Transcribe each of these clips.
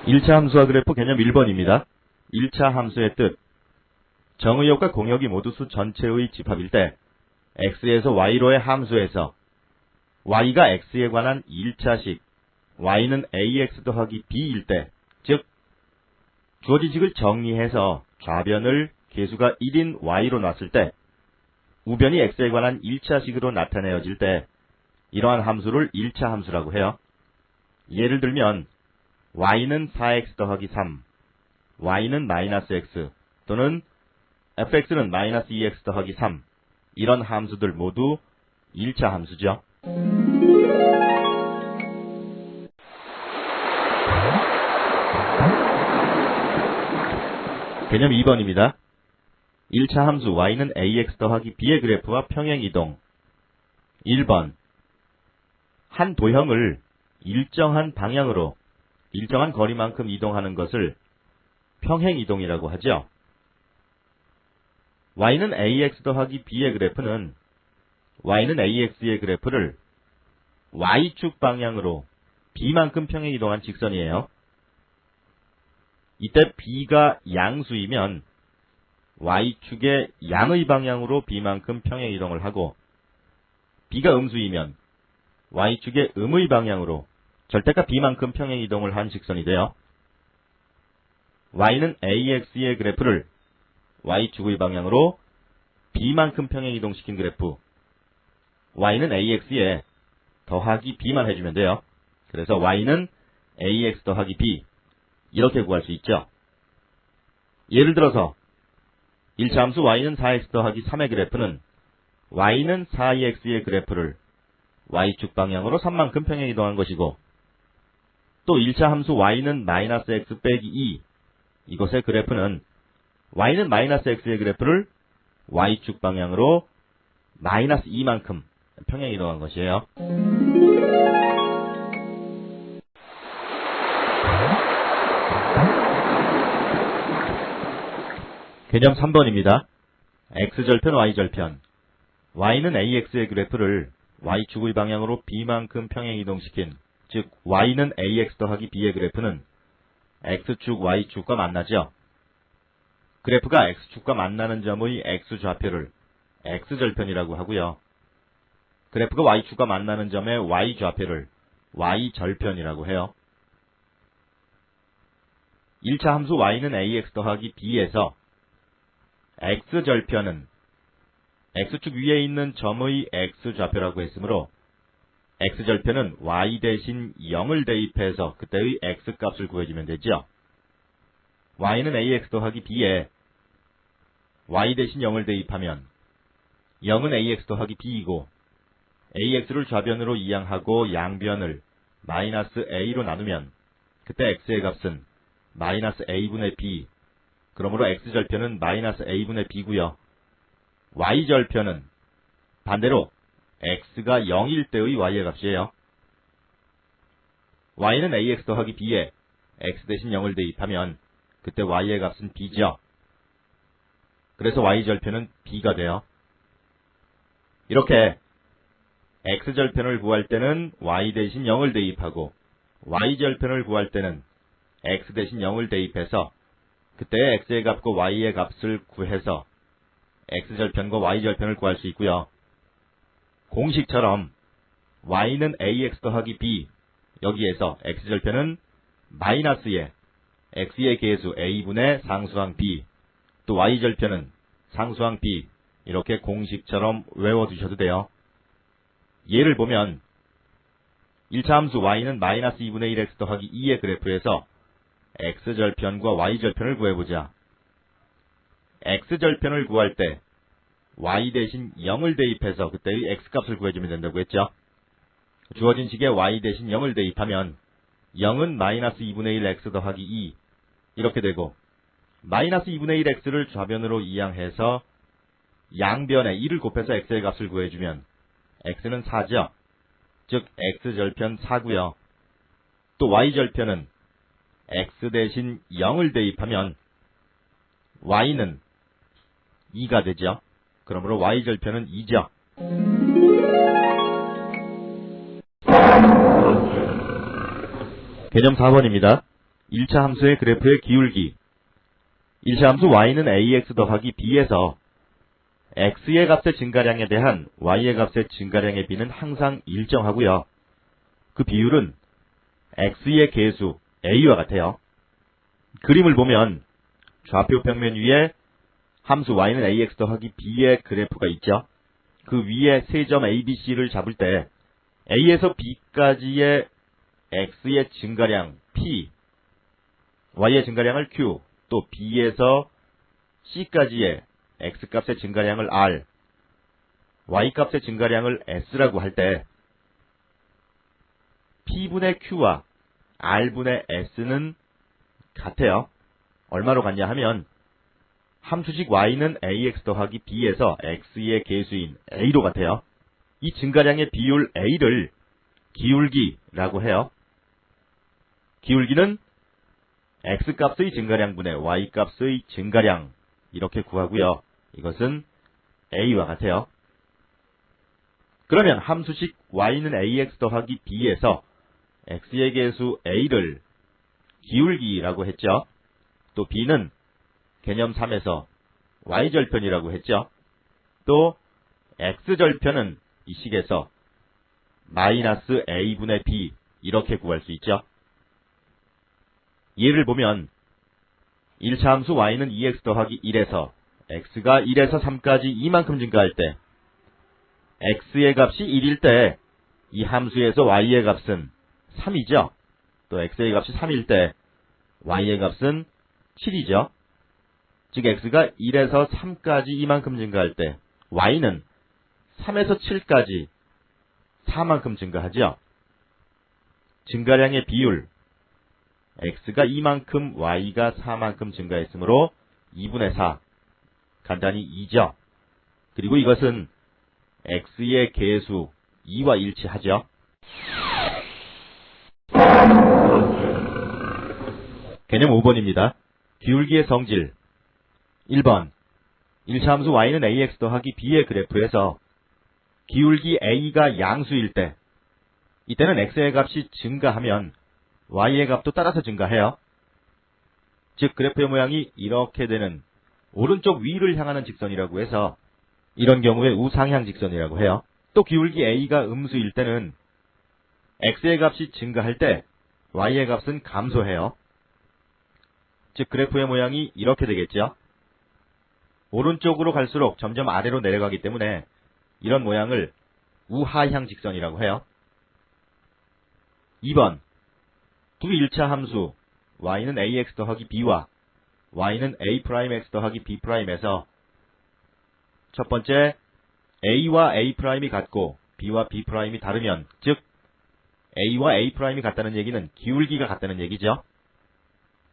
1차 함수와 그래프 개념 1번입니다. 1차 함수의 뜻. 정의역과 공역이 모두 수 전체의 집합일 때 x에서 y로의 함수에서 y가 x에 관한 1차식 y는 ax 더하기 b일 때, 즉 주어진 식을 정리해서 좌변을 개수가 1인 y로 놨을 때 우변이 x에 관한 1차식으로 나타내어질 때 이러한 함수를 1차 함수라고 해요. 예를 들면 y는 4x 더하기 3, y는 마이너스 x 또는 fx는 마이너스 2x 더하기 3 이런 함수들 모두 1차 함수죠. 개념 2번입니다. 1차 함수 y는 ax 더하기 b의 그래프와 평행이동. 1번 한 도형을 일정한 방향으로 일정한 거리만큼 이동하는 것을 평행이동이라고 하죠. y는 ax 더하기 b의 그래프는 y는 ax의 그래프를 y축 방향으로 b만큼 평행이동한 직선이에요. 이때 b가 양수이면 y축의 양의 방향으로 b만큼 평행이동을 하고 b가 음수이면 y축의 음의 방향으로 절대값 b만큼 평행이동을 한 직선이 돼요. y는 ax의 그래프를 y축의 방향으로 b만큼 평행이동시킨 그래프, y는 ax에 더하기 b만 해주면 돼요. 그래서 y는 ax 더하기 b 이렇게 구할 수 있죠. 예를 들어서 1차 함수 y는 4x 더하기 3의 그래프는 y는 4x의 그래프를 y축 방향으로 3만큼 평행이동한 것이고, 또 1차 함수 y는 마이너스 x 빼기 2 이것의 그래프는 y는 마이너스 x의 그래프를 y축 방향으로 마이너스 2만큼 평행이동한 것이에요. 개념 3번입니다. x절편, y절편. y는 ax의 그래프를 y축의 방향으로 b만큼 평행이동시킨, 즉 y는 ax 더하기 b의 그래프는 x축, y축과 만나죠. 그래프가 x축과 만나는 점의 x좌표를 x절편이라고 하고요. 그래프가 y축과 만나는 점의 y좌표를 y절편이라고 해요. 1차 함수 y는 ax 더하기 b에서 x절편은 x축 위에 있는 점의 x좌표라고 했으므로 x절편은 y 대신 0을 대입해서 그때의 x값을 구해주면 되죠. y는 ax 더하기 b에 y 대신 0을 대입하면 0은 ax 더하기 b이고 ax를 좌변으로 이항하고 양변을 마이너스 a로 나누면 그때 x의 값은 마이너스 a분의 b, 그러므로 x절편은 마이너스 a분의 b고요. y절편은 반대로 x가 0일 때의 y의 값이에요. y는 ax 더하기 b에 x 대신 0을 대입하면 그때 y의 값은 b죠. 그래서 y절편은 b가 돼요. 이렇게 x절편을 구할 때는 y 대신 0을 대입하고 y절편을 구할 때는 x 대신 0을 대입해서 그때 x의 값과 y의 값을 구해서 x절편과 y절편을 구할 수 있고요. 공식처럼 y는 ax 더하기 b, 여기에서 x절편은 마이너스에 x의 계수 a분의 상수항 b, 또 y절편은 상수항 b, 이렇게 공식처럼 외워두셔도 돼요. 예를 보면 1차 함수 y는 마이너스 2분의 1x 더하기 2의 그래프에서 x절편과 y절편을 구해보자. x절편을 구할 때 y 대신 0을 대입해서 그때의 x값을 구해주면 된다고 했죠. 주어진 식에 y 대신 0을 대입하면 0은 마이너스 2분의 1 x 더하기 2 이렇게 되고, 마이너스 2분의 1 x를 좌변으로 이항해서 양변에 2를 곱해서 x의 값을 구해주면 x는 4죠. 즉 x절편 4고요. 또 y절편은 x 대신 0을 대입하면 y는 2가 되죠. 그러므로 y절편은 2죠. 개념 4번입니다. 1차 함수의 그래프의 기울기. 1차 함수 y는 ax 더하기 b에서 x의 값의 증가량에 대한 y의 값의 증가량의 비는 항상 일정하고요. 그 비율은 x의 계수 a와 같아요. 그림을 보면 좌표 평면 위에 함수 y는 ax 더하기 b의 그래프가 있죠. 그 위에 세 점 a, b, c를 잡을 때 a에서 b까지의 x의 증가량 p, y의 증가량을 q, 또 b에서 c까지의 x값의 증가량을 r, y값의 증가량을 s라고 할 때 p분의 q와 r분의 s는 같아요. 얼마로 같냐 하면 함수식 y는 ax 더하기 b에서 x의 계수인 a로 같아요. 이 증가량의 비율 a를 기울기라고 해요. 기울기는 x값의 증가량분의 y값의 증가량 이렇게 구하고요. 이것은 a와 같아요. 그러면 함수식 y는 ax 더하기 b에서 x의 계수 a를 기울기라고 했죠. 또 b는 개념 3에서 y절편이라고 했죠. 또 x절편은 이 식에서 마이너스 a분의 b 이렇게 구할 수 있죠. 예를 보면 1차 함수 y는 2x 더하기 1에서 x가 1에서 3까지 이만큼 증가할 때 x의 값이 1일 때 이 함수에서 y의 값은 3이죠. 또 x의 값이 3일 때 y의 값은 7이죠. 즉 x가 1에서 3까지 이만큼 증가할 때 y는 3에서 7까지 4만큼 증가하죠. 증가량의 비율 x가 2만큼 y가 4만큼 증가했으므로 2분의 4 간단히 2죠. 그리고 이것은 x의 계수 2와 일치하죠. 개념 5번입니다. 기울기의 성질. 1번 1차 함수 y는 ax 더하기 b의 그래프에서 기울기 a가 양수일 때 이때는 x의 값이 증가하면 y의 값도 따라서 증가해요. 즉 그래프의 모양이 이렇게 되는 오른쪽 위를 향하는 직선이라고 해서 이런 경우에 우상향 직선이라고 해요. 또 기울기 a가 음수일 때는 x의 값이 증가할 때 y의 값은 감소해요. 즉 그래프의 모양이 이렇게 되겠죠. 오른쪽으로 갈수록 점점 아래로 내려가기 때문에 이런 모양을 우하향 직선이라고 해요. 2번 두 1차 함수 y는 ax 더하기 b와 y는 a'x 더하기 b'에서 첫 번째 a와 a'이 같고 b와 b'이 다르면 즉 a와 a'이 같다는 얘기는 기울기가 같다는 얘기죠.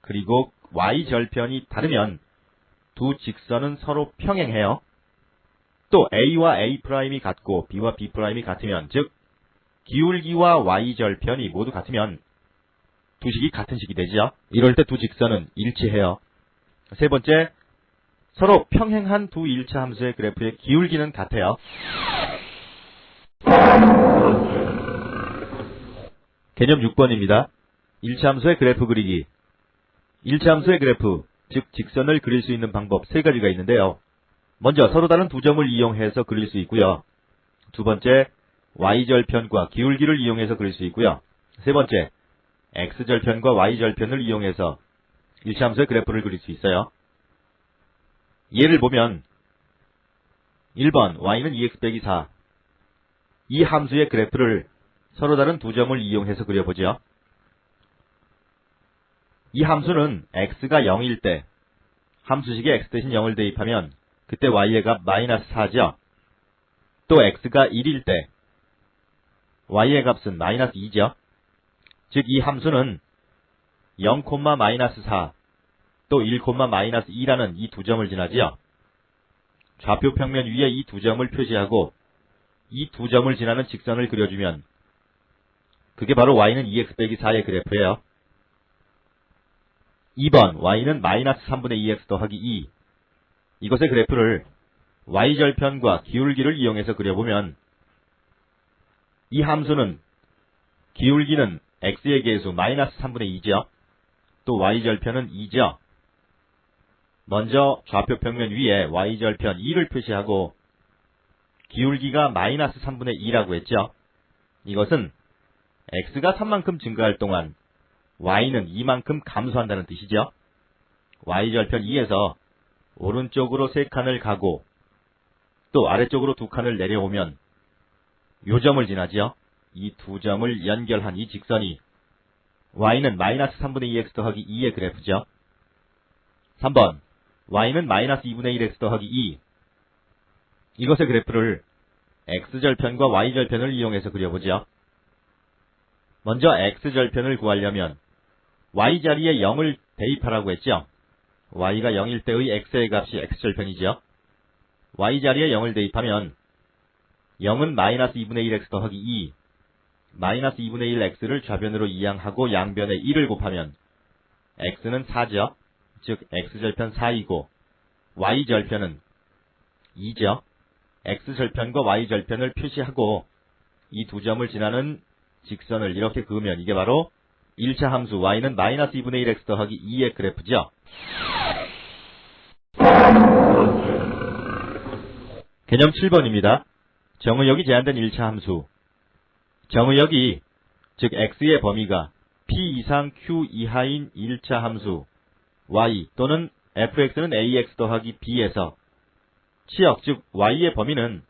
그리고 y절편이 다르면 두 직선은 서로 평행해요. 또 a와 a'이 같고 b와 b'이 같으면 즉 기울기와 y절편이 모두 같으면 두 식이 같은 식이 되죠. 이럴 때 두 직선은 일치해요. 세 번째, 서로 평행한 두 1차 함수의 그래프의 기울기는 같아요. 개념 6번입니다. 1차 함수의 그래프 그리기. 1차 함수의 그래프, 즉 직선을 그릴 수 있는 방법 세 가지가 있는데요. 먼저 서로 다른 두 점을 이용해서 그릴 수 있고요. 두 번째, y절편과 기울기를 이용해서 그릴 수 있고요. 세 번째, x절편과 y절편을 이용해서 1차 함수의 그래프를 그릴 수 있어요. 예를 보면 1번 y는 2x 빼기 4. 이 함수의 그래프를 서로 다른 두 점을 이용해서 그려보죠. 이 함수는 x가 0일 때 함수식에 x 대신 0을 대입하면 그때 y의 값 마이너스 4죠. 또 x가 1일 때 y의 값은 마이너스 2죠. 즉 이 함수는 0, 마이너스 4, 또 1, 마이너스 2라는 이 두 점을 지나지요. 좌표 평면 위에 이 두 점을 표시하고 이 두 점을 지나는 직선을 그려주면 그게 바로 y는 2x 빼기 4의 그래프예요. 2번 y는 마이너스 3분의 2x 더하기 2. 이것의 그래프를 y절편과 기울기를 이용해서 그려보면 이 함수는 기울기는 x의 계수 마이너스 3분의 2죠. 또 y절편은 2죠. 먼저 좌표 평면 위에 y절편 2를 표시하고 기울기가 마이너스 3분의 2라고 했죠. 이것은 x가 3만큼 증가할 동안 y는 2만큼 감소한다는 뜻이죠. y절편 2에서 오른쪽으로 3칸을 가고 또 아래쪽으로 2칸을 내려오면 요 점을 지나죠. 이 두 점을 연결한 이 직선이 y는 마이너스 3분의 2x 더하기 2의 그래프죠. 3번 y는 마이너스 2분의 1x 더하기 2. 이것의 그래프를 x절편과 y절편을 이용해서 그려보죠. 먼저 x절편을 구하려면 y자리에 0을 대입하라고 했죠. y가 0일 때의 x의 값이 x절편이죠. y자리에 0을 대입하면 0은 마이너스 2분의 1x 더하기 2, 마이너스 2분의 1x를 좌변으로 이항하고 양변에 1을 곱하면 x는 4죠. 즉 x절편 4이고 y절편은 2죠. x절편과 y절편을 표시하고 이 두 점을 지나는 직선을 이렇게 그으면 이게 바로 1차 함수 y는 마이너스 2분의 1x 더하기 2의 그래프죠. 개념 7번입니다. 정의역이 제한된 1차 함수. 정의역이 즉 x의 범위가 p 이상 q 이하인 1차 함수 y 또는 fx는 ax 더하기 b에서 치역 즉 y의 범위는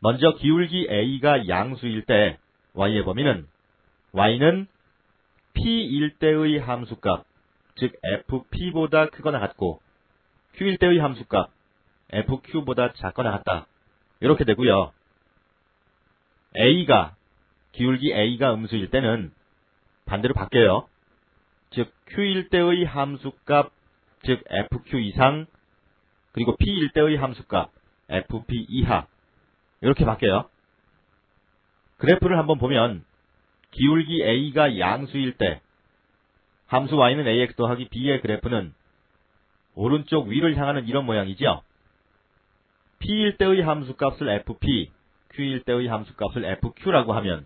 먼저 기울기 a가 양수일 때 y의 범위는 y는 p일 때의 함수값 즉 fp보다 크거나 같고 q일 때의 함수값 fq보다 작거나 같다. 이렇게 되고요. 기울기 a가 음수일 때는 반대로 바뀌어요. 즉 q일 때의 함수값 즉 fq 이상 그리고 p일 때의 함수값 fp 이하 이렇게 바뀌어요. 그래프를 한번 보면 기울기 a가 양수일 때 함수 y는 ax 더하기 b의 그래프는 오른쪽 위를 향하는 이런 모양이죠. p일 때의 함수값을 fp, q일 때의 함수값을 fq라고 하면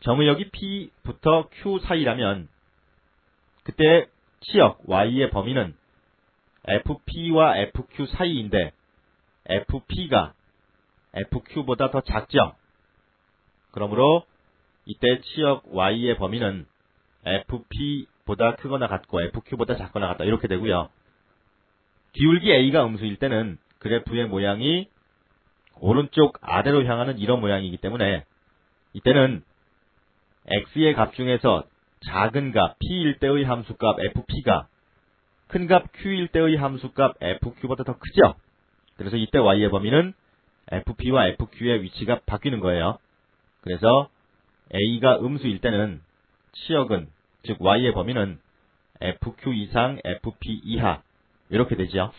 정의역이 p부터 q 사이라면 그때 치역 y의 범위는 fp와 fq 사이인데 fp가 fq보다 더 작죠. 그러므로 이때 치역 y의 범위는 fp보다 크거나 같고 fq보다 작거나 같다. 이렇게 되고요. 기울기 a가 음수일 때는 그래프의 모양이 오른쪽 아래로 향하는 이런 모양이기 때문에 이때는 x의 값 중에서 작은 값 p일 때의 함수값 fp가 큰 값 q일 때의 함수값 fq보다 더 크죠. 그래서 이때 y의 범위는 fp와 fq의 위치가 바뀌는 거예요. 그래서 a가 음수일 때는 치역은 즉 y의 범위는 fq 이상 fp 이하 이렇게 되죠.